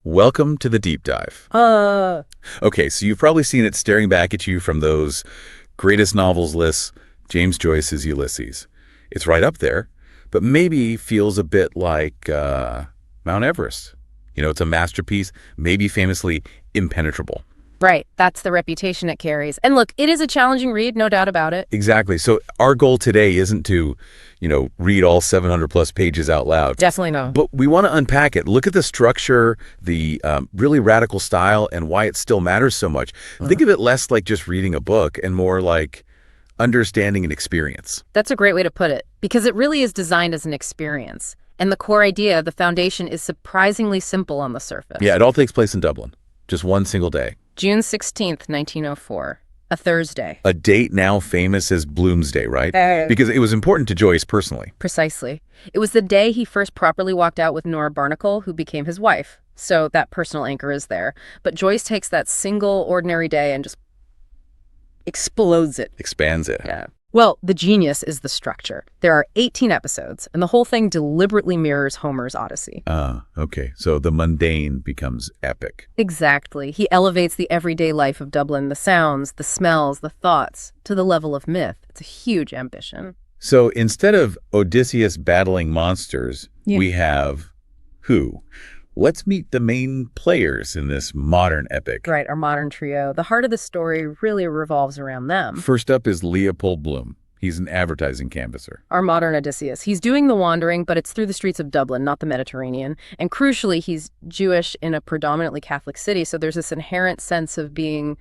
Welcome to the deep dive. Uh, Okay, so you've probably seen it staring back at you from those greatest novels lists, James Joyce's Ulysses. It's right up there, but maybe feels a bit like Mount Everest. It's a masterpiece, maybe famously impenetrable. right. That's the reputation it carries. And look, it is a challenging read, no doubt about it. Exactly. So our goal today isn't to, read all 700 plus pages out loud. Definitely no. But we want to unpack it. Look at the structure, the really radical style, and why it still matters so much. Think of it less like just reading a book and more like understanding an experience. That's a great way to put it, because it really is designed as an experience. And the core idea, the foundation, is surprisingly simple on the surface. Yeah, it all takes place in Dublin. Just one single day. June 16th, 1904. A Thursday. A date now famous as Bloom's Day, right? Because it was important to Joyce personally. Precisely. It was the day he first properly walked out with Nora Barnacle, who became his wife. So that personal anchor is there. But Joyce takes that single, ordinary day and just explodes it. Expands it. Yeah. Well, the genius is the structure. There are 18 episodes, and the whole thing deliberately mirrors Homer's Odyssey. Okay. So the mundane becomes epic. Exactly. He elevates the everyday life of Dublin, the sounds, the smells, the thoughts, to the level of myth. It's a huge ambition. So instead of Odysseus battling monsters, Yeah. we have who? Let's meet the main players in this modern epic. Right, our modern trio. The heart of the story really revolves around them. First up is Leopold Bloom. He's an advertising canvasser. Our modern Odysseus. He's doing the wandering, but it's through the streets of Dublin, not the Mediterranean. And crucially, he's Jewish in a predominantly Catholic city, so there's this inherent sense of being,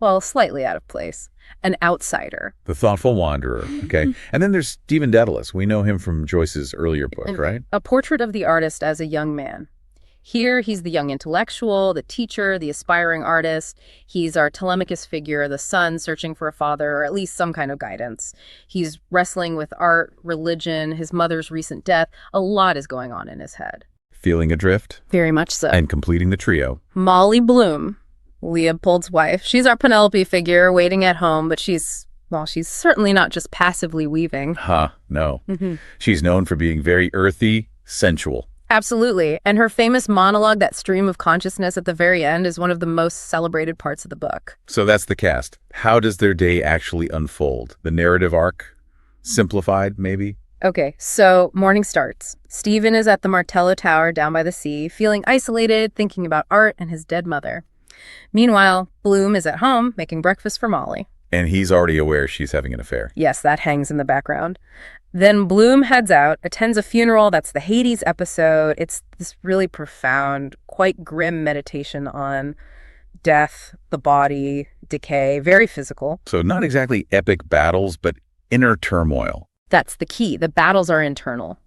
well, slightly out of place. An outsider. The thoughtful wanderer, okay? And then there's Stephen Dedalus. We know him from Joyce's earlier book, right? A portrait of the artist as a young man. Here, he's the young intellectual, the teacher, the aspiring artist. He's our Telemachus figure, the son searching for a father, or at least some kind of guidance. He's wrestling with art, religion, his mother's recent death. A lot is going on in his head. Feeling adrift Very much so. and completing the trio. Molly Bloom, Leopold's wife. She's our Penelope figure, waiting at home, but she's certainly not just passively weaving. No. She's known for being very earthy, sensual. Absolutely. And her famous monologue, that stream of consciousness at the very end, is one of the most celebrated parts of the book. So that's the cast. How does their day actually unfold? The narrative arc? Simplified, maybe? Okay, so morning starts. Stephen is at the Martello Tower down by the sea, feeling isolated, thinking about art and his dead mother. Meanwhile, Bloom is at home, making breakfast for Molly. And he's already aware she's having an affair. Yes, that hangs in the background. Then Bloom heads out, attends a funeral. That's the Hades episode. It's this really profound, quite grim meditation on death, the body, decay, very physical. So not exactly epic battles, but inner turmoil. That's the key. The battles are internal.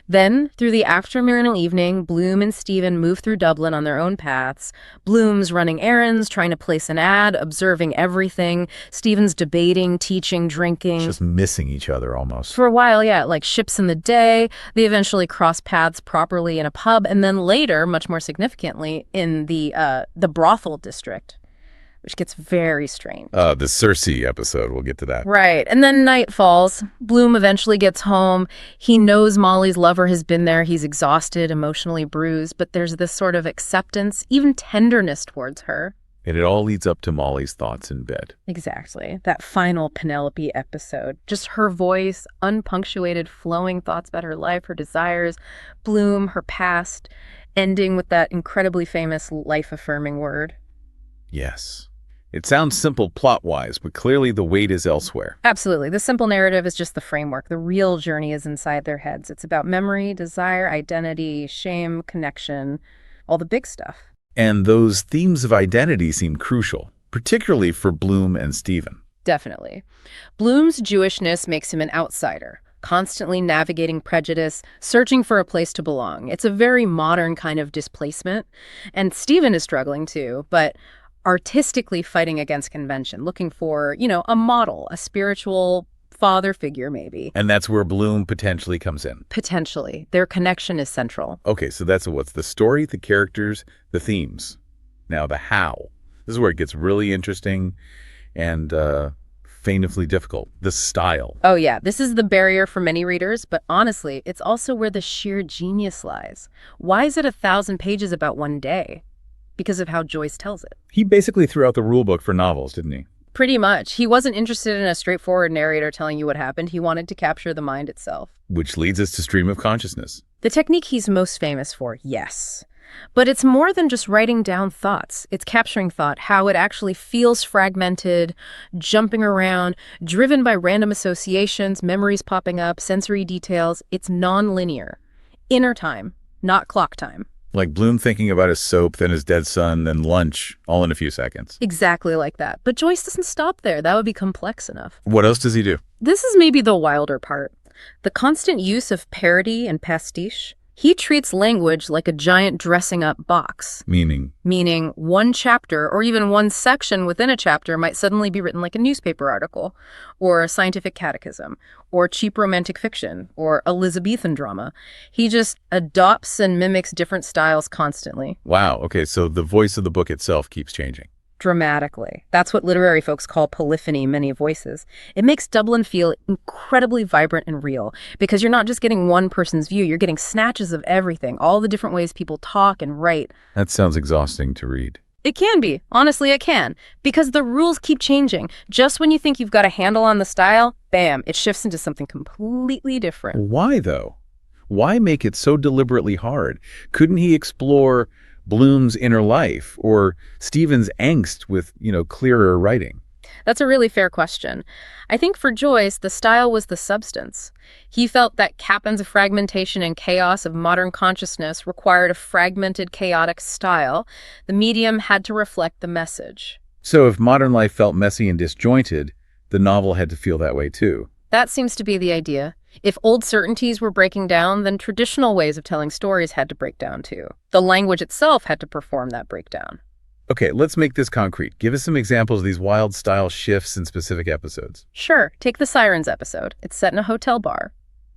Then, through the afternoon evening, Bloom and Stephen move through Dublin on their own paths. Bloom's running errands, trying to place an ad, observing everything. Stephen's debating, teaching, drinking. Just missing each other almost. For a while, yeah, like ships in the day. They eventually cross paths properly in a pub, and then later, much more significantly, in the brothel district, which gets very strange. The Circe episode, we'll get to that. Right. And then night falls. Bloom eventually gets home. He knows Molly's lover has been there. He's exhausted, emotionally bruised, but there's this sort of acceptance, even tenderness towards her. And it all leads up to Molly's thoughts in bed. Exactly. That final Penelope episode. Just her voice, unpunctuated, flowing thoughts about her life, her desires, Bloom, her past, ending with that incredibly famous life-affirming word. Yes. It sounds simple plot-wise, but clearly the weight is elsewhere. Absolutely. The simple narrative is just the framework. The real journey is inside their heads. It's about memory, desire, identity, shame, connection, all the big stuff. And those themes of identity seem crucial, particularly for Bloom and Stephen. Definitely. Bloom's Jewishness makes him an outsider, constantly navigating prejudice, searching for a place to belong. It's a very modern kind of displacement. And Stephen is struggling too, but artistically fighting against convention, looking for, a model, a spiritual father figure maybe. And that's where Bloom potentially comes in. Potentially. Their connection is central. Okay, so that's what's the story, the characters, the themes. Now the how. This is where it gets really interesting and famously difficult, the style. Oh yeah, this is the barrier for many readers, but honestly, it's also where the sheer genius lies. Why is it 1,000 pages about one day? Because of how Joyce tells it. He basically threw out the rule book for novels, didn't he? Pretty much. He wasn't interested in a straightforward narrator telling you what happened. He wanted to capture the mind itself. Which leads us to stream of consciousness. The technique he's most famous for, yes. But it's more than just writing down thoughts. It's capturing thought, how it actually feels fragmented, jumping around, driven by random associations, memories popping up, sensory details. It's non-linear. Inner time, not clock time. Like Bloom thinking about his soap, then his dead son, then lunch, all in a few seconds. Exactly like that. But Joyce doesn't stop there. That would be complex enough. What else does he do? This is maybe the wilder part. The constant use of parody and pastiche. He treats language like a giant dressing-up box. Meaning One chapter or even one section within a chapter might suddenly be written like a newspaper article, or a scientific catechism, or cheap romantic fiction, or Elizabethan drama. He just adopts and mimics different styles constantly. wow, okay, so the voice of the book itself keeps changing. Dramatically. That's what literary folks call polyphony, many voices. It makes Dublin feel incredibly vibrant and real, because you're not just getting one person's view, you're getting snatches of everything, all the different ways people talk and write. That sounds exhausting to read. It can be. Honestly, it can. Because the rules keep changing. Just when you think you've got a handle on the style, bam, it shifts into something completely different. Why, though? Why make it so deliberately hard? Couldn't he explore Bloom's inner life or Stephen's angst with, clearer writing? That's a really fair question. I think for Joyce, the style was the substance. He felt that Cappen's fragmentation and chaos of modern consciousness required a fragmented, chaotic style. The medium had to reflect the message. So if modern life felt messy and disjointed, the novel had to feel that way too. That seems to be the idea. If old certainties were breaking down, then traditional ways of telling stories had to break down too. The language itself had to perform that breakdown. Okay, let's make this concrete. Give us some examples of these wild style shifts in specific episodes. Sure, take the Sirens episode. It's set in a hotel bar.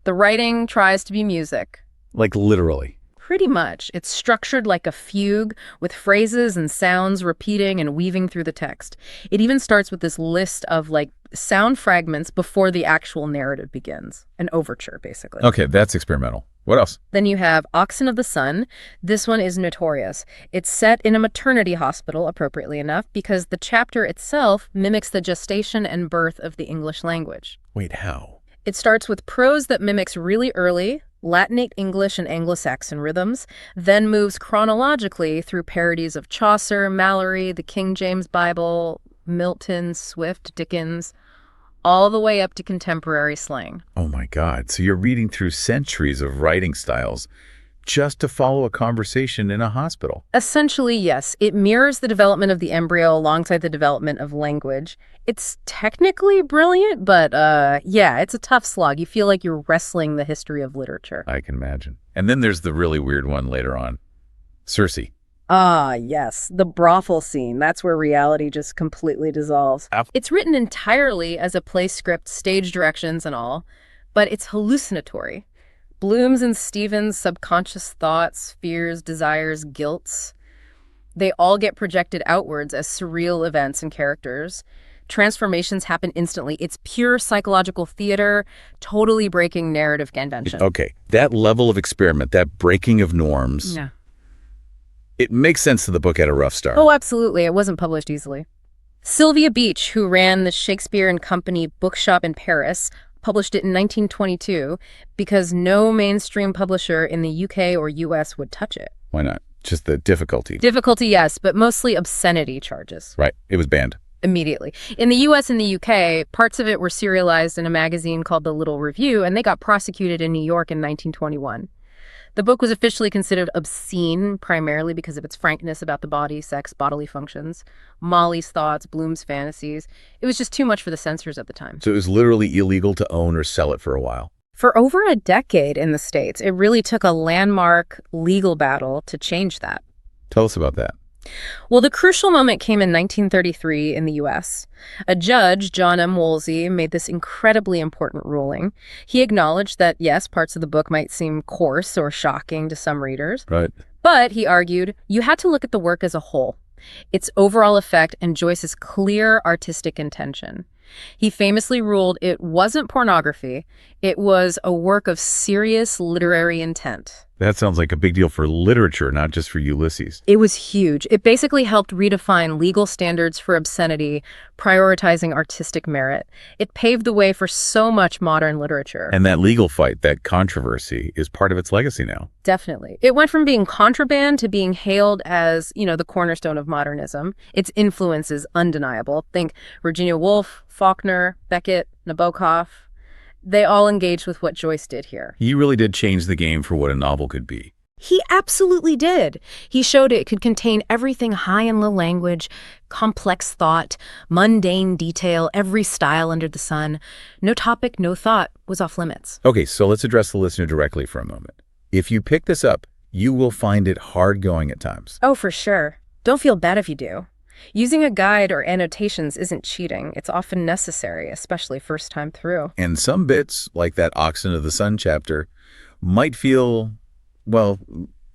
The writing tries to be music. Like literally. Pretty much. It's structured like a fugue, with phrases and sounds repeating and weaving through the text. It even starts with this list of sound fragments before the actual narrative begins. An overture, basically. Okay, that's experimental. What else? Then you have Oxen of the Sun. This one is notorious. It's set in a maternity hospital, appropriately enough, because the chapter itself mimics the gestation and birth of the English language. Wait, how? It starts with prose that mimics really early Latinate English and Anglo-Saxon rhythms, then moves chronologically through parodies of Chaucer, Mallory, the King James Bible, Milton, Swift, Dickens, all the way up to contemporary slang. Oh my God, so you're reading through centuries of writing styles just to follow a conversation in a hospital. Essentially, yes. It mirrors the development of the embryo alongside the development of language. It's technically brilliant, but yeah, it's a tough slog. You feel like you're wrestling the history of literature. I can imagine. And then there's the really weird one later on. Circe. Ah, yes. The brothel scene. That's where reality just completely dissolves. It's written entirely as a play script, stage directions and all, but it's hallucinatory. Bloom's and Stephen's subconscious thoughts, fears, desires, guilts, they all get projected outwards as surreal events and characters. Transformations happen instantly. It's pure psychological theater, totally breaking narrative convention. Okay, that level of experiment, that breaking of norms, Yeah. It makes sense that the book had a rough start. Oh, absolutely. It wasn't published easily. Sylvia Beach, who ran the Shakespeare and Company bookshop in Paris, published it in 1922 because no mainstream publisher in the UK or US would touch it. Why not? Just the difficulty. Difficulty, yes, but mostly obscenity charges. Right. It was banned. Immediately. In the US and the UK, parts of it were serialized in a magazine called The Little Review, and they got prosecuted in New York in 1921. The book was officially considered obscene, primarily because of its frankness about the body, sex, bodily functions, Molly's thoughts, Bloom's fantasies. It was just too much for the censors at the time. So it was literally illegal to own or sell it for a while. For over a decade in the States, it really took a landmark legal battle to change that. Tell us about that. Well, the crucial moment came in 1933 in the U.S. A judge, John M. Woolsey, made this incredibly important ruling. He acknowledged that, yes, parts of the book might seem coarse or shocking to some readers. Right. But, he argued, you had to look at the work as a whole, its overall effect and Joyce's clear artistic intention. He famously ruled it wasn't pornography, it was a work of serious literary intent. That sounds like a big deal for literature, not just for Ulysses. It was huge. It basically helped redefine legal standards for obscenity, prioritizing artistic merit. It paved the way for so much modern literature. And that legal fight, that controversy, is part of its legacy now. Definitely. It went from being contraband to being hailed as, the cornerstone of modernism. Its influence is undeniable. Think Virginia Woolf, Faulkner, Beckett, Nabokov. They all engaged with what Joyce did here. He really did change the game for what a novel could be. He absolutely did. He showed it could contain everything high and low language, complex thought, mundane detail, every style under the sun. No topic, no thought was off limits. Okay, so let's address the listener directly for a moment. If you pick this up, you will find it hard going at times. Oh, for sure. Don't feel bad if you do. Using a guide or annotations isn't cheating. It's often necessary, especially first time through. And some bits, like that Oxen of the Sun chapter, might feel, well,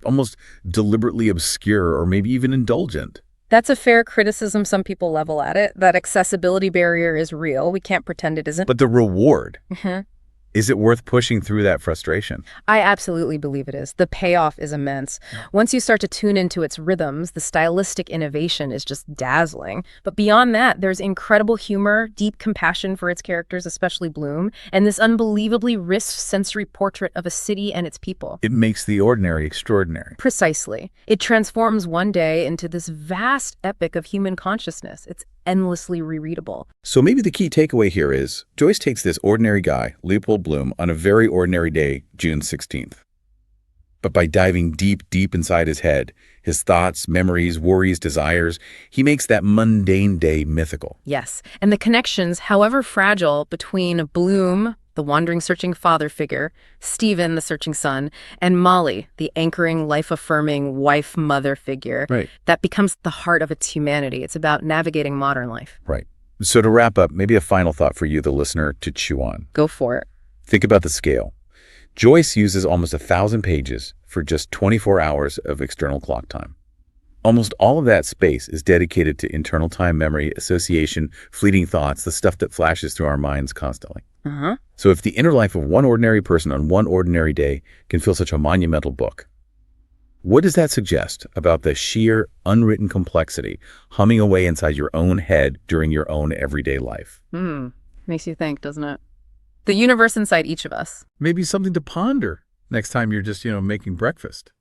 almost deliberately obscure or maybe even indulgent. That's a fair criticism some people level at it. That accessibility barrier is real. We can't pretend it isn't. But the reward, is it worth pushing through that frustration? I absolutely believe it is. The payoff is immense. Once you start to tune into its rhythms, the stylistic innovation is just dazzling. But beyond that, there's incredible humor, deep compassion for its characters, especially Bloom, and this unbelievably rich sensory portrait of a city and its people. It makes the ordinary extraordinary. Precisely. It transforms one day into this vast epic of human consciousness. It's endlessly rereadable. So maybe the key takeaway here is Joyce takes this ordinary guy, Leopold Bloom, on a very ordinary day, June 16th. But by diving deep, deep inside his head, his thoughts, memories, worries, desires, he makes that mundane day mythical. Yes, and the connections, however fragile, between Bloom, the wandering, searching father figure, Stephen, the searching son, and Molly, the anchoring, life-affirming wife-mother figure, that becomes the heart of its humanity. It's about navigating modern life. Right. So to wrap up, maybe a final thought for you, the listener, to chew on. Go for it. Think about the scale. Joyce uses almost 1,000 pages for just 24 hours of external clock time. Almost all of that space is dedicated to internal time, memory, association, fleeting thoughts, the stuff that flashes through our minds constantly. So if the inner life of one ordinary person on one ordinary day can fill such a monumental book, what does that suggest about the sheer, unwritten complexity humming away inside your own head during your own everyday life? Makes you think, doesn't it? The universe inside each of us. Maybe something to ponder next time you're just, making breakfast.